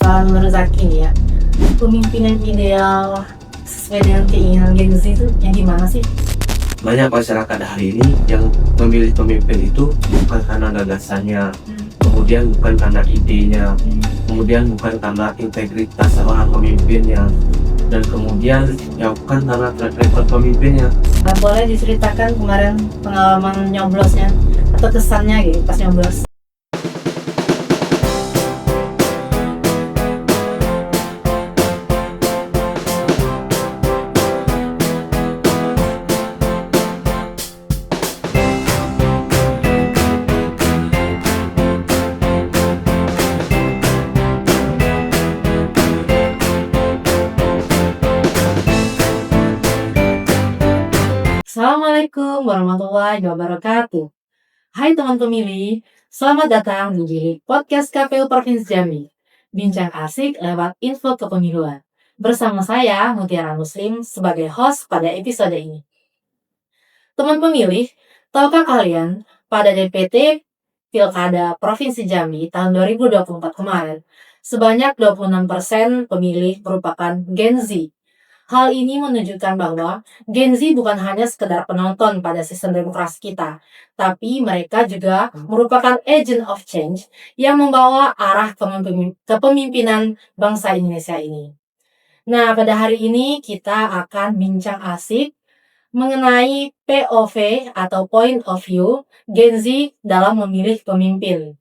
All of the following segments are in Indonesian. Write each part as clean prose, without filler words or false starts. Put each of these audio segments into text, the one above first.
Menurut Zaki nih ya, pemimpinan ideal sesuai dengan keinginan Gen Z itu yang gimana sih? Banyak masyarakat hari ini yang memilih pemimpin itu bukan karena gagasannya, kemudian bukan karena idenya, kemudian bukan karena integritas seorang pemimpinnya, dan kemudian ya bukan karena track record pemimpinnya. Boleh diceritakan kemarin pengalaman nyoblosnya atau kesannya gitu pas nyoblos? Assalamualaikum warahmatullahi wabarakatuh. Hai teman pemilih, selamat datang di Bilik Podcast KPU Provinsi Jambi. Bincang asik lewat info kepemiluan. Bersama saya, Mutiara Muslim, sebagai host pada episode ini. Teman pemilih, tahukah kalian pada DPT Pilkada Provinsi Jambi tahun 2024 kemarin, sebanyak 26% pemilih merupakan Gen Z. Hal ini menunjukkan bahwa Gen Z bukan hanya sekedar penonton pada sistem demokrasi kita, tapi mereka juga merupakan agent of change yang membawa arah kepemimpinan bangsa Indonesia ini. Nah, pada hari ini kita akan bincang asik mengenai POV atau point of view Gen Z dalam memilih pemimpin.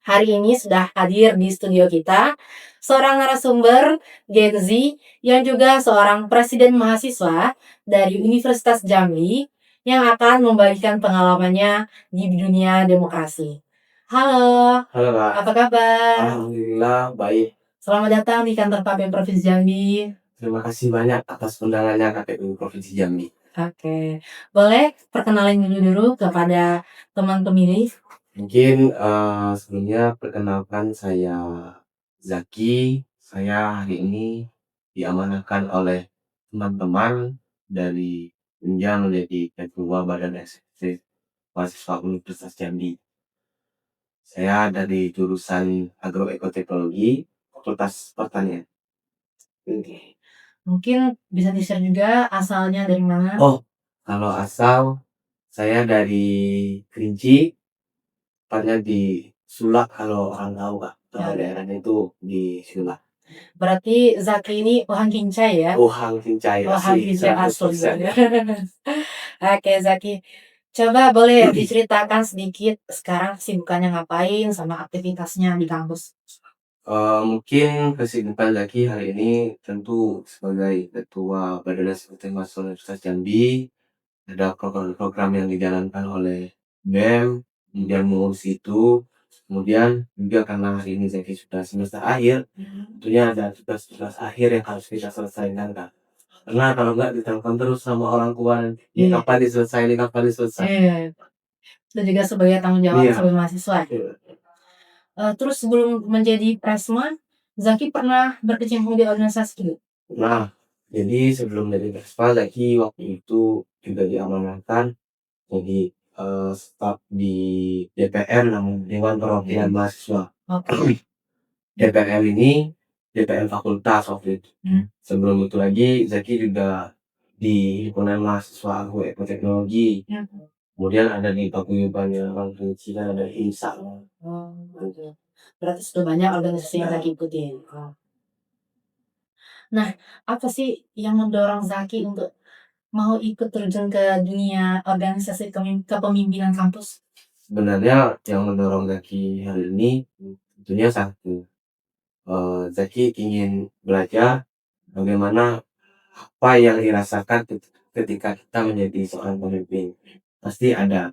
Hari ini sudah hadir di studio kita seorang narasumber Gen Z yang juga seorang presiden mahasiswa dari Universitas Jambi yang akan membagikan pengalamannya di dunia demokrasi. Halo, Halo Kak, apa kabar? alhamdulillah baik. Selamat datang di kantor KPU Provinsi Jambi. Terima kasih banyak atas undangannya KPU Provinsi Jambi. Oke, boleh perkenalin dulu kepada teman pemilih? Mungkin sebelumnya perkenalkan saya Zaki. Saya hari ini diamanahkan oleh teman-teman dari jenjang menjadi ketua Badan Eksekutif Mahasiswa Universitas Jambi. Saya dari jurusan Agroekoteknologi, Fakultas Pertanian. Oke. Mungkin bisa di-share juga asalnya dari mana? Oh, kalau asal saya dari Kerinci, tepatnya di Sulak kalau orang tahu Kak. Nama daerahnya itu di Sulak. Berarti Zaki ini Ohang Kincai ya? Ohang Kincai Ohang asli, Kincai asli. 100%. Oke Zaki, coba boleh diceritakan sedikit sekarang kesibukannya ngapain sama aktivitasnya di kampus? Mungkin kesibukan Zaki hari ini tentu sebagai Ketua Badan Eksekutif Mahasiswa Universitas Jambi, ada program-program yang dijalankan oleh BEM, kemudian mengurus itu, kemudian juga karena hari ini Zaki sudah semester akhir, tentunya ada tugas-tugas akhir yang harus kita selesaikan Kak. Karena kalau nggak ditelepon terus sama orang tua, ini Iya. kapan diselesai, ini kapan diselesai. Iya. Itu juga sebagai tanggung jawab Iya. sebagai mahasiswa. Iya. Terus sebelum menjadi Presma, Zaki pernah berkecimpung di organisasi gitu? Nah, jadi sebelum jadi Vespa, Zaki waktu itu juga diamanahkan jadi staf di DPR namanya Dewan Perwakilan Mahasiswa. Oke. DPR ini DPR fakultas waktu itu. Sebelum itu lagi Zaki juga di himpunan mahasiswa Agroekoteknologi. Kemudian ada di paguyubannya Bang Kerinci dan ada IMSA. Oh, gitu. Berarti sudah banyak organisasi yang Zaki ikutin. Oh. Nah, apa sih yang mendorong Zaki untuk mau ikut terjun ke dunia organisasi kepemimpinan kampus? Sebenarnya yang mendorong Zaki hari ini tentunya satu, Zaki ingin belajar bagaimana apa yang dirasakan ketika kita menjadi seorang pemimpin. Pasti ada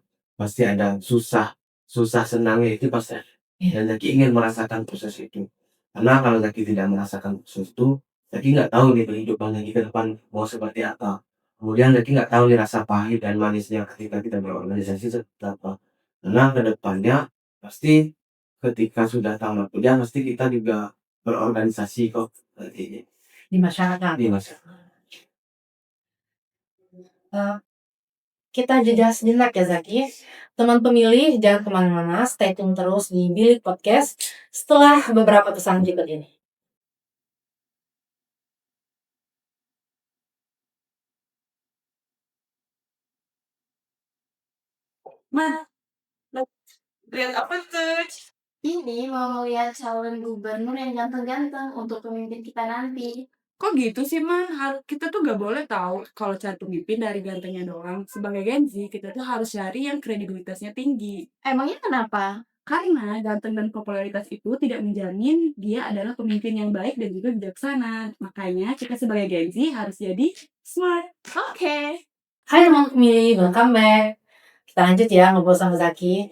susah senangnya itu pasti ada. Dan Zaki ingin merasakan proses itu. Karena kalau Zaki tidak merasakan proses itu, Zaki nggak tahu nih kehidupan Zaki ke depan mau seperti apa. Kemudian Zaki nggak tahu nih rasa pahit dan manisnya ketika kita berorganisasi seperti apa. Karena ke depannya pasti ketika sudah tamat kuliah pasti kita juga berorganisasi kok nantinya Di masyarakat. di masa. Eh, kita jeda sejenak ya Zaki. Teman pemilih jangan kemana-mana, stay tune terus di Bilik Podcast setelah beberapa pesan berikut ini. Ma, lihat apa tuh? Ini mau ngeliat calon gubernur yang ganteng-ganteng untuk pemimpin kita nanti. Kok gitu sih, Man? Kita tuh gak boleh tahu kalau cari pemimpin dari gantengnya doang. Sebagai Gen Z, kita tuh harus cari yang kredibilitasnya tinggi. Emangnya kenapa? Karena ganteng dan popularitas itu tidak menjamin dia adalah pemimpin yang baik dan juga bijaksana. Makanya kita sebagai Gen Z harus jadi smart. Oke. Hai teman pemilih, welcome back. Kita lanjut ya ngobrol sama Zaki.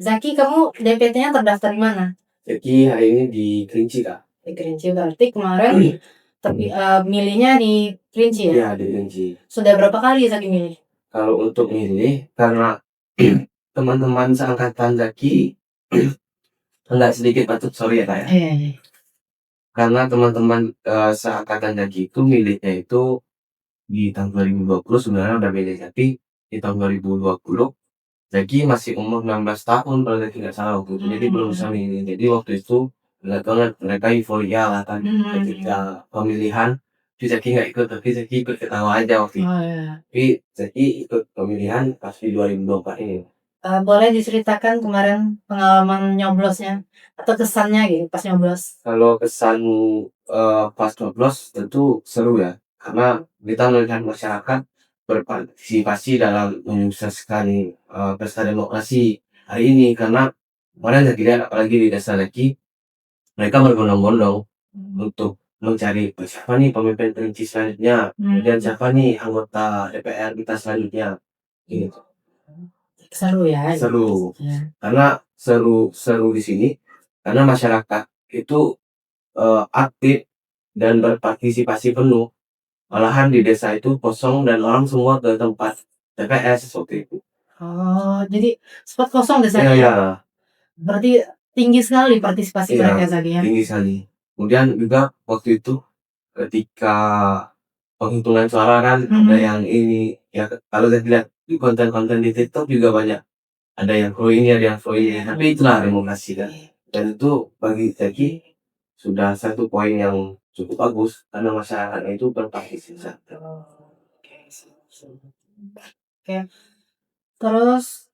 Zaki, kamu DPT-nya terdaftar di mana? Jadi hari ini di Kerinci Kak. Di Kerinci, berarti kemarin milihnya di Kerinci ya? Iya di Kerinci. Sudah berapa kali Zaki milih? Kalau untuk milih karena teman-teman seangkatan Zaki enggak sedikit patut sorry ya Kak ya. Karena teman-teman seangkatan Zaki itu milihnya itu di tahun 2020 sebenarnya udah milih, tapi di tahun 2020 Zaki masih umur 16 tahun kalau Zaki nggak salah waktu itu, jadi belum bisa milih. Jadi waktu itu benar banget mereka euforia lah kan ketika pemilihan. Tapi Zaki nggak ikut, tapi Zaki ikut ketawa aja waktu itu. Tapi Zaki ikut pemilihan pas di 2024 ini. Boleh diceritakan kemarin pengalaman nyoblosnya atau kesannya gitu pas nyoblos? Kalau kesan pas nyoblos tentu seru ya, karena kita melihat masyarakat berpartisipasi dalam menyukseskan pesta demokrasi hari ini. Karena kemarin saya lihat apalagi di desa lagi mereka berbondong-bondong untuk mencari siapa nih pemimpin Kerinci selanjutnya, kemudian siapa nih anggota DPR kita selanjutnya gitu. Seru ya? Seru. Ya. Karena seru di sini karena masyarakat itu aktif dan berpartisipasi penuh. Malahan di desa itu kosong dan orang semua ke tempat TPS seperti itu. Oh, jadi spot kosong Iya, desanya. iya. Berarti tinggi sekali partisipasi Iya, mereka tadi ya. tinggi sekali. Kemudian juga waktu itu ketika penghitungan suara kan ada yang ini ya, kalau saya lihat di konten-konten di TikTok juga banyak. Ada yang pro ini, ada yang pro ini. Tapi itulah demokrasi kan. Dan itu bagi Zaki sudah satu poin yang cukup bagus karena masyarakatnya itu berpartisipasi. Oke. Terus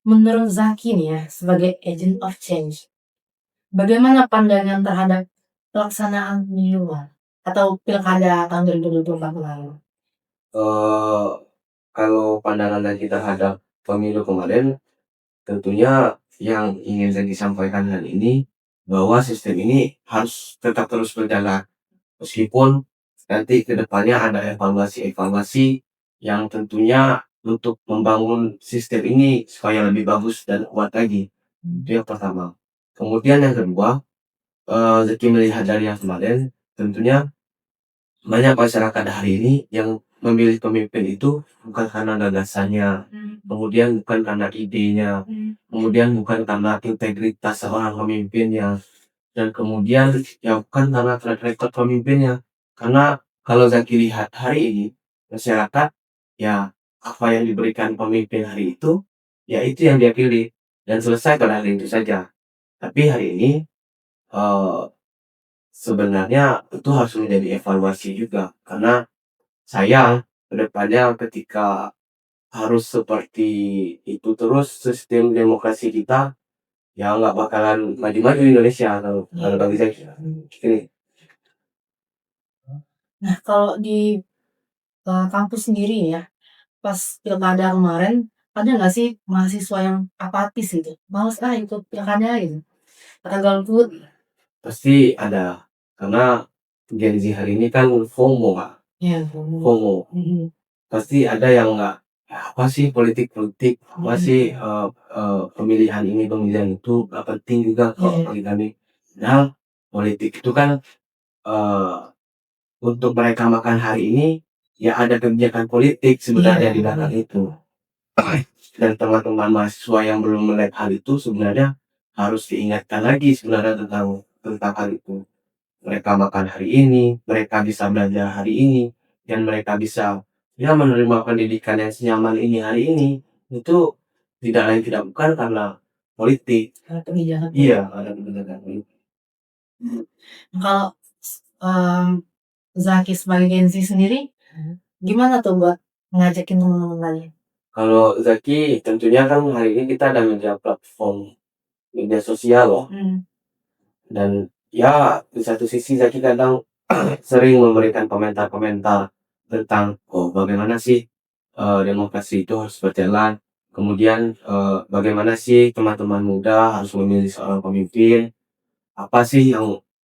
menurut Zaki nih ya sebagai agent of change, bagaimana pandangan terhadap pelaksanaan pemiluan atau pilkada tahun 2024 lalu? Kalau pandangan Zaki terhadap pemilu kemarin, tentunya yang ingin saya disampaikan hari ini bahwa sistem ini harus tetap terus berjalan meskipun nanti kedepannya ada evaluasi yang tentunya untuk membangun sistem ini supaya lebih bagus dan kuat lagi. Itu yang pertama. Kemudian yang kedua, Zaki melihat dari yang kemarin, tentunya banyak masyarakat hari ini yang memilih pemimpin itu bukan karena gagasannya, kemudian bukan karena idenya, kemudian bukan karena integritas seorang pemimpinnya, dan kemudian ya bukan karena track record pemimpinnya. Karena kalau Zaki lihat hari ini masyarakat ya apa yang diberikan pemimpin hari itu ya itu yang dia pilih dan selesai pada hari itu saja. Tapi hari ini eh, sebenarnya itu harus menjadi evaluasi juga karena sayang kedepannya ketika harus seperti itu terus sistem demokrasi kita ya nggak bakalan maju-maju Indonesia kalau bagi saya ini. Nah, kalau di kampus sendiri ya, pas pilkada kemarin, ada nggak sih mahasiswa yang apatis gitu? Males ikut pilkada gitu. Atau golput? Pasti ada karena Gen Z hari ini kan FOMO Kak. Ya, FOMO pasti ada yang nggak apa sih politik apa sih pemilihan ini pemilihan itu nggak penting juga kok bagi kami. Nah politik itu kan eh, untuk mereka makan hari ini ya ada kebijakan politik sebenarnya di belakang itu. Dan teman-teman mahasiswa yang belum melihat hal itu sebenarnya harus diingatkan lagi sebenarnya tentang hal itu. Mereka makan hari ini, mereka bisa belajar hari ini, dan mereka bisa ya menerima pendidikan yang senyaman ini hari ini itu tidak lain tidak bukan karena politik. Karena kebijakan. Iya, ada kebijakan politik. Kalau Zaki sebagai Gen Z sendiri, gimana tuh buat ngajakin teman-teman lain? Kalau Zaki, tentunya kan hari ini kita ada media platform media sosial loh. Dan ya di satu sisi Zaki kadang sering memberikan komentar-komentar tentang bagaimana sih demokrasi itu harus berjalan. Kemudian bagaimana sih teman-teman muda harus memilih seorang pemimpin. Apa sih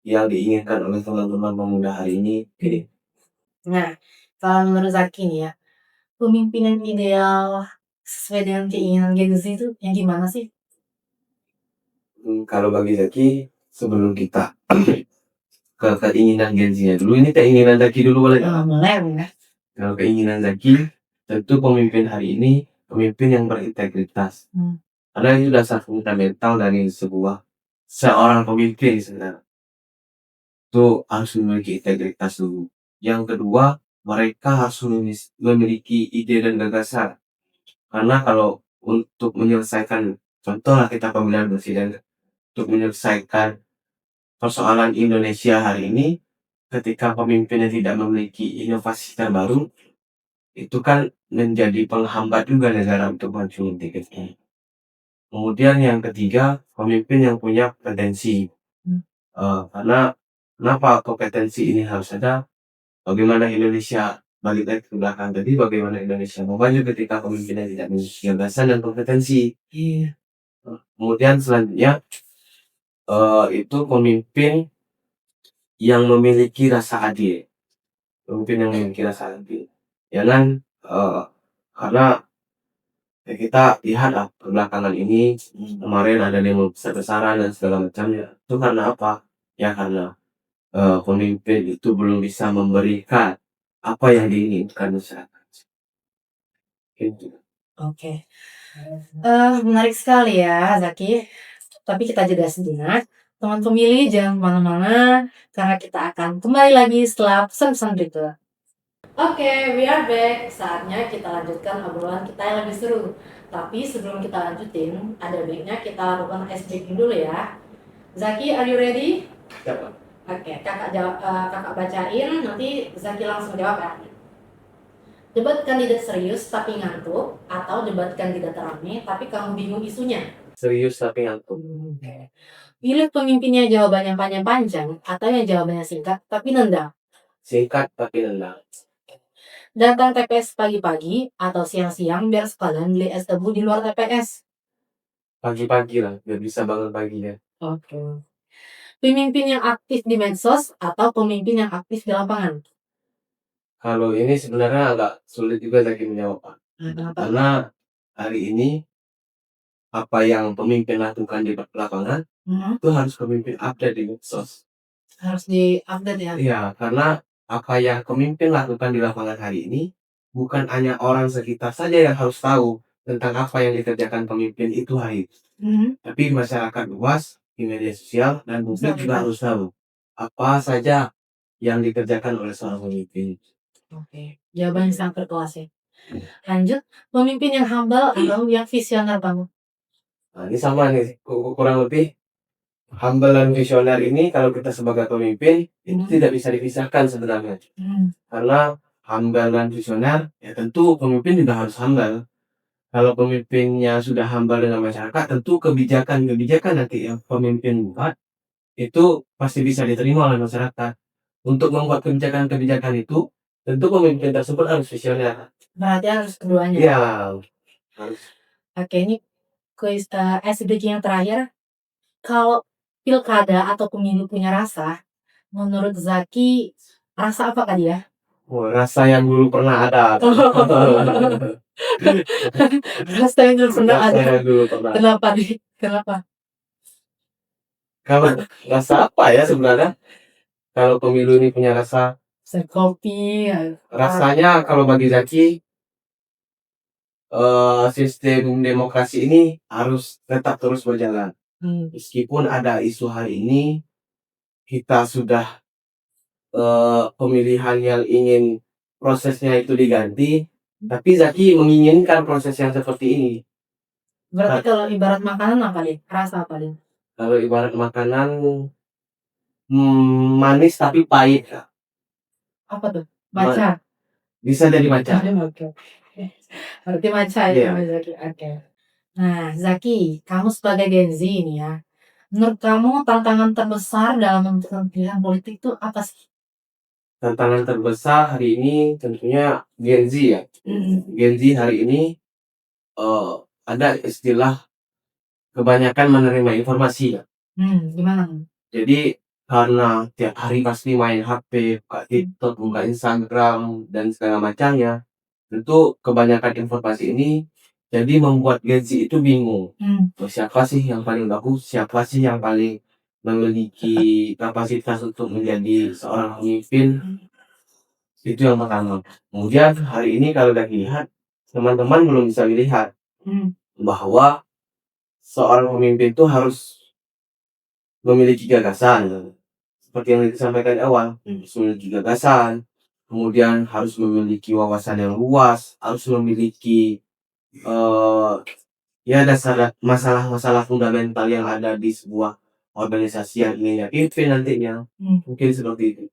yang diinginkan oleh teman-teman pemuda hari ini? Gini. Nah, kalau menurut Zaki nih ya, pemimpin yang ideal sesuai dengan keinginan Gen Z itu yang gimana sih? Kalau bagi Zaki, sebelum kita ke keinginan Gen Z dulu, ini keinginan Zaki dulu boleh nggak? Boleh. Kalau keinginan Zaki, tentu pemimpin hari ini pemimpin yang berintegritas. Karena itu dasar fundamental dari seorang pemimpin sebenarnya. Itu harus memiliki integritas dulu. Yang kedua, mereka harus memiliki ide dan gagasan. Karena kalau untuk menyelesaikan, contohlah kita pemilihan presiden, untuk menyelesaikan persoalan Indonesia hari ini, ketika pemimpinnya tidak memiliki inovasi terbaru, itu kan menjadi penghambat juga negara untuk maju integritas. Kemudian yang ketiga, pemimpin yang punya kompetensi. Karena kenapa kompetensi ini harus ada? Bagaimana Indonesia balik lagi ke belakang tadi, bagaimana Indonesia mau maju ketika pemimpinnya tidak memiliki gagasan dan kompetensi. Kemudian selanjutnya itu pemimpin yang memiliki rasa adil. Pemimpin yang memiliki rasa adil. Jangan karena kita lihat lah belakangan ini kemarin ada demo besar-besaran dan segala macamnya. Itu karena apa? Ya karena pemimpin itu belum bisa memberikan apa yang diinginkan masyarakat. Gitu. Oke. Menarik sekali ya, Zaki. Tapi kita jeda sejenak. Teman pemilih jangan kemana-mana, karena kita akan kembali lagi setelah pesan-pesan berikut. Oke, we are back. Saatnya kita lanjutkan obrolan kita yang lebih seru. Tapi sebelum kita lanjutin, ada baiknya kita lakukan ice breaking dulu ya. Zaki, are you ready? Siapa? Oke, kakak bacain, nanti Zaki langsung jawab ya. Debat kandidat serius tapi ngantuk, atau debat kandidat rame tapi kamu bingung isunya? Serius tapi ngantuk. Pilih pemimpin yang jawabannya panjang-panjang, atau yang jawabannya singkat tapi nendang. Singkat tapi nendang. Datang TPS pagi-pagi atau siang-siang biar sekalian beli es tebu di luar TPS. Pagi-pagi lah, biar bisa bangun pagi ya. Oke. Pemimpin yang aktif di medsos atau pemimpin yang aktif di lapangan? Kalau ini sebenarnya agak sulit juga lagi menjawab, Pak. Kenapa? Karena hari ini apa yang pemimpin lakukan di lapangan itu harus pemimpin update di medsos. Harus di-update ya? Iya, karena apa yang pemimpin lakukan di lapangan hari ini bukan hanya orang sekitar saja yang harus tahu tentang apa yang dikerjakan pemimpin itu hari. Tapi masyarakat luas di media sosial dan publik juga harus tahu apa saja yang dikerjakan oleh seorang pemimpin. Oke, jawaban yang sangat berkelas ya. Lanjut, pemimpin yang humble atau yang visioner kamu? Nah, ini sama nih, kurang lebih humble dan visioner ini kalau kita sebagai pemimpin itu tidak bisa dipisahkan sebenarnya. Karena humble dan visioner, ya tentu pemimpin juga harus humble. Kalau pemimpinnya sudah humble dengan masyarakat, tentu kebijakan-kebijakan nanti yang pemimpin buat itu pasti bisa diterima oleh masyarakat. Untuk membuat kebijakan-kebijakan itu, tentu pemimpin tersebut harus visioner. Berarti harus keduanya. Iya, harus. Oke, ini kuis SDG yang terakhir. Kalau pilkada atau pemilu punya rasa, menurut Zaki, rasa apa kali ya? Rasa yang dulu pernah ada. Rasa yang dulu pernah Rasa ada. yang dulu pernah. Kenapa nih? Kenapa? Kalau rasa apa ya sebenarnya? Kalau pemilu ini punya rasa, Kopi. rasanya kalau bagi Zaki, sistem demokrasi ini harus tetap terus berjalan. Meskipun ada isu hari ini, kita sudah pemilihan yang ingin prosesnya itu diganti, tapi Zaki menginginkan proses yang seperti ini. Berarti kalau ibarat makanan apa nih? Rasa apa nih? Kalau ibarat makanan manis tapi pahit. Apa tuh? Matcha. Bisa jadi macam. Oke. Berarti maca ya Iya. Mas Zaki, oke. Nah Zaki, kamu sebagai Gen Z nih ya, menurut kamu tantangan terbesar dalam menentukan pilihan politik itu apa sih? Tantangan terbesar hari ini tentunya Gen Z ya. Gen Z hari ini ada istilah kebanyakan menerima informasi ya. Gimana nih? Jadi karena tiap hari pasti main HP, buka TikTok, buka Instagram dan segala macamnya, tentu kebanyakan informasi ini jadi membuat Gen Z itu bingung. Oh, siapa sih yang paling bagus? Siapa sih yang paling memiliki kapasitas untuk menjadi seorang pemimpin? Itu yang pertama. Kemudian hari ini kalau udah lihat, teman-teman belum bisa melihat bahwa seorang pemimpin itu harus memiliki gagasan. Seperti yang disampaikan di awal, harus memiliki gagasan, kemudian harus memiliki wawasan yang luas, harus memiliki eh ya dasar masalah-masalah fundamental yang ada di sebuah organisasi yang ingin dia pimpin nantinya. Mungkin seperti itu.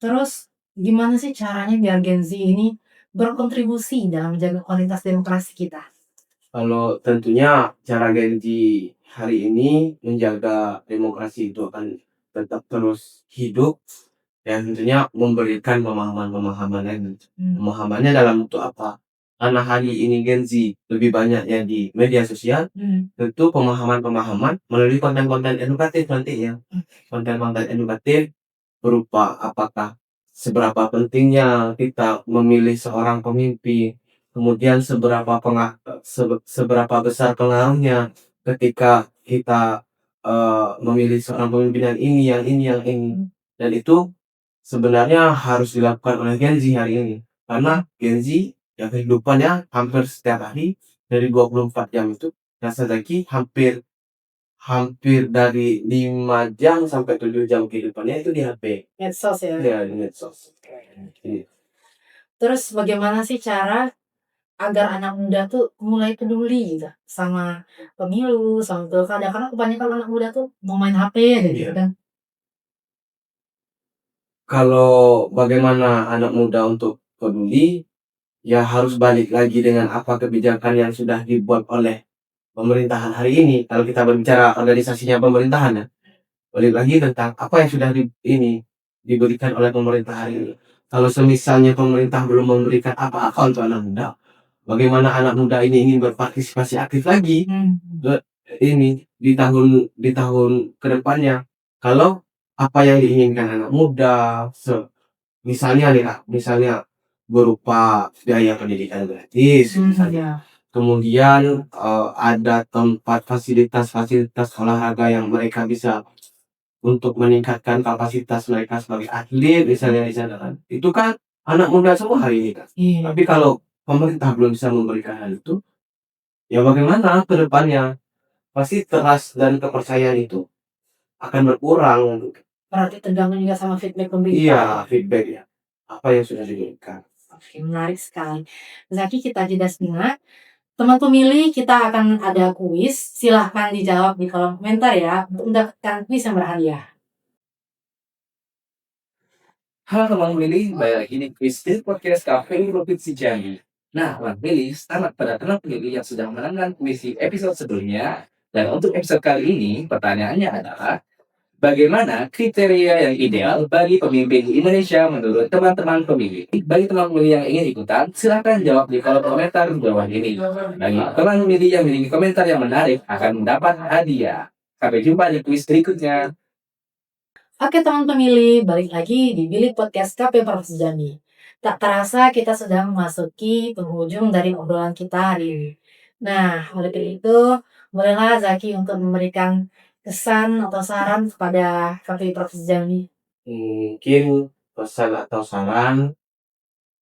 Terus gimana sih caranya biar Gen Z ini berkontribusi dalam menjaga kualitas demokrasi kita? Kalau tentunya cara Gen Z hari ini menjaga demokrasi itu akan tetap terus hidup, dan tentunya memberikan pemahaman-pemahaman lain. Pemahamannya dalam bentuk apa? Karena hari ini Gen Z lebih banyaknya di media sosial, tentu pemahaman-pemahaman melalui konten-konten edukatif nantinya. Konten-konten edukatif berupa apakah seberapa pentingnya kita memilih seorang pemimpin, kemudian seberapa besar pengaruhnya ketika kita memilih seorang pemimpin yang ini, dan itu sebenarnya harus dilakukan oleh Gen Z hari ini, karena Gen Z yang kehidupannya hampir setiap hari dari 24 jam itu, rasa lagi hampir hampir dari 5 jam sampai 7 jam kehidupannya itu di HP. Medsos ya? Iya, di medsos. Terus bagaimana sih cara agar anak muda tuh mulai peduli gitu sama pemilu, sama pilkada? Karena kebanyakan anak muda tuh mau main HP aja gitu Iya. kan. Kalau bagaimana anak muda untuk peduli, ya harus balik lagi dengan apa kebijakan yang sudah dibuat oleh pemerintahan hari ini. Kalau kita berbicara organisasinya pemerintahan ya, balik lagi tentang apa yang sudah diberikan oleh pemerintah hari ini. Kalau semisalnya pemerintah belum memberikan apa-apa untuk anak muda, bagaimana anak muda ini ingin berpartisipasi aktif lagi ini di tahun kedepannya, kalau apa yang diinginkan anak muda, misalnya nih Kak, misalnya berupa biaya pendidikan gratis, misalnya. Kemudian ada tempat fasilitas-fasilitas olahraga yang mereka bisa untuk meningkatkan kapasitas mereka sebagai atlet, misalnya di sana kan. Itu kan anak muda semua hari ini kan. Tapi kalau pemerintah belum bisa memberikan hal itu, ya bagaimana ke depannya? Pasti trust dan kepercayaan itu akan berkurang. Berarti tergantung juga sama feedback Iya, pemerintah. feedback ya. Apa yang sudah diberikan. Oke, menarik sekali. Zaki, kita jeda sejenak. Teman pemilih, kita akan ada kuis. Silahkan dijawab di kolom komentar ya untuk mendapatkan kuis yang berhadiah. Halo teman pemilih, balik lagi di Quiz Fit Podcast KPU Provinsi Jambi. Nah, teman pemilih, selamat pada teman pemilih yang sudah menonton kuis di episode sebelumnya. Dan untuk episode kali ini, pertanyaannya adalah, bagaimana kriteria yang ideal bagi pemimpin di Indonesia menurut teman-teman pemilih? Bagi teman pemilih yang ingin ikutan, silahkan jawab di kolom komentar di bawah ini. Bagi teman pemilih yang memiliki komentar yang menarik, akan mendapat hadiah. Sampai jumpa di kuis berikutnya. Oke teman pemilih, balik lagi di Bilik Podcast KP Provinsi Jambi. Tak terasa kita sudah memasuki penghujung dari obrolan kita hari ini. Nah, oleh karena itu, bolehlah Zaki untuk memberikan kesan atau saran kepada KP Provinsi Jambi. Mungkin pesan atau saran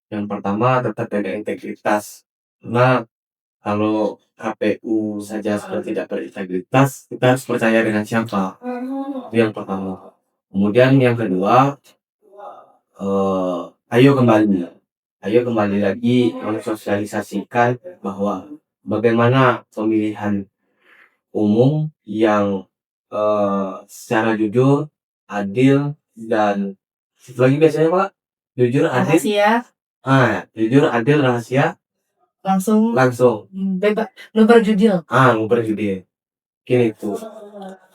yang pertama tetap jaga integritas. Karena kalau KPU saja sudah tidak berintegritas, kita harus percaya dengan siapa. Itu yang pertama. Kemudian yang kedua, ayo kembali lagi mensosialisasikan bahwa bagaimana pemilihan umum yang secara jujur, adil, dan satu lagi biasanya Pak, jujur, adil, Makasih ya. Jujur, adil, rahasia, Langsung langsung. bebas, luber judil. Ngumpul gede. Mungkin itu.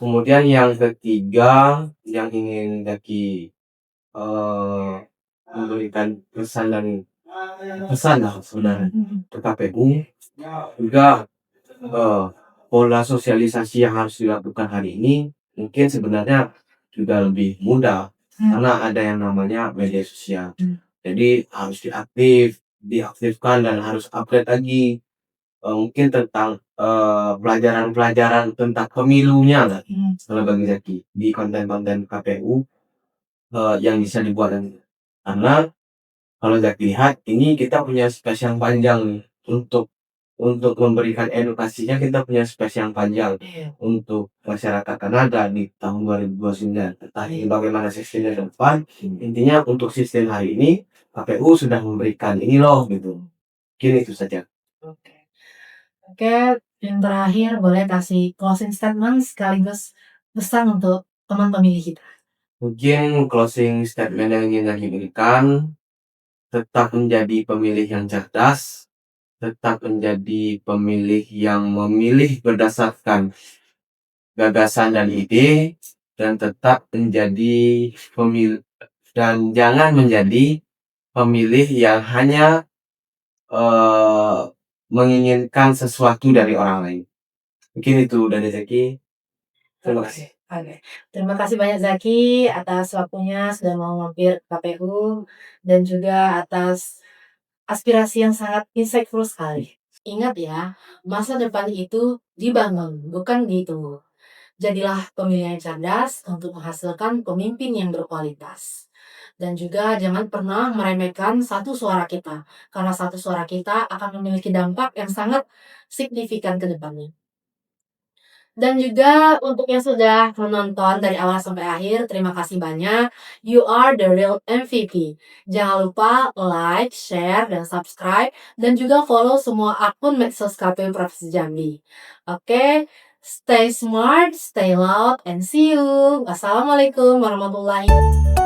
Kemudian yang ketiga, yang ingin Zaki memberikan pesan lah sebenarnya ke KPU juga, pola sosialisasi yang harus dilakukan hari ini mungkin sebenarnya juga lebih mudah karena ada yang namanya media sosial. Jadi harus diaktifkan dan harus update lagi, mungkin tentang pelajaran-pelajaran tentang pemilunya lah kalau bagi Zaki di konten-konten KPU yang bisa dibuat nanti. Karena kalau Zaki lihat ini kita punya space yang panjang nih untuk memberikan edukasinya, kita punya space yang panjang untuk masyarakat Kanada di tahun 2029. Entah ini bagaimana sistemnya ke depan, intinya untuk sistem hari ini KPU sudah memberikan ini loh gitu. Mungkin itu saja. Oke, yang terakhir boleh kasih closing statement sekaligus pesan untuk teman pemilih kita. Mungkin closing statement yang ingin Zaki berikan, tetap menjadi pemilih yang cerdas, tetap menjadi pemilih yang memilih berdasarkan gagasan dan ide, dan tetap menjadi pemilih dan jangan menjadi pemilih yang hanya menginginkan sesuatu dari orang lain. Mungkin itu dari Zaki. Terima kasih. Oke. Terima kasih banyak Zaki atas waktunya sudah mau mampir ke KPU dan juga atas aspirasi yang sangat insightful sekali. Ingat ya, masa depan itu dibangun, bukan ditunggu. Jadilah pemilih yang cerdas untuk menghasilkan pemimpin yang berkualitas. Dan juga jangan pernah meremehkan satu suara kita, karena satu suara kita akan memiliki dampak yang sangat signifikan ke depannya. Dan juga untuk yang sudah menonton dari awal sampai akhir, terima kasih banyak. You are the real MVP. Jangan lupa like, share, dan subscribe. Dan juga follow semua akun medsos KPU Provinsi Jambi. Oke, stay smart, stay loud, and see you. Wassalamualaikum warahmatullahi wabarakatuh.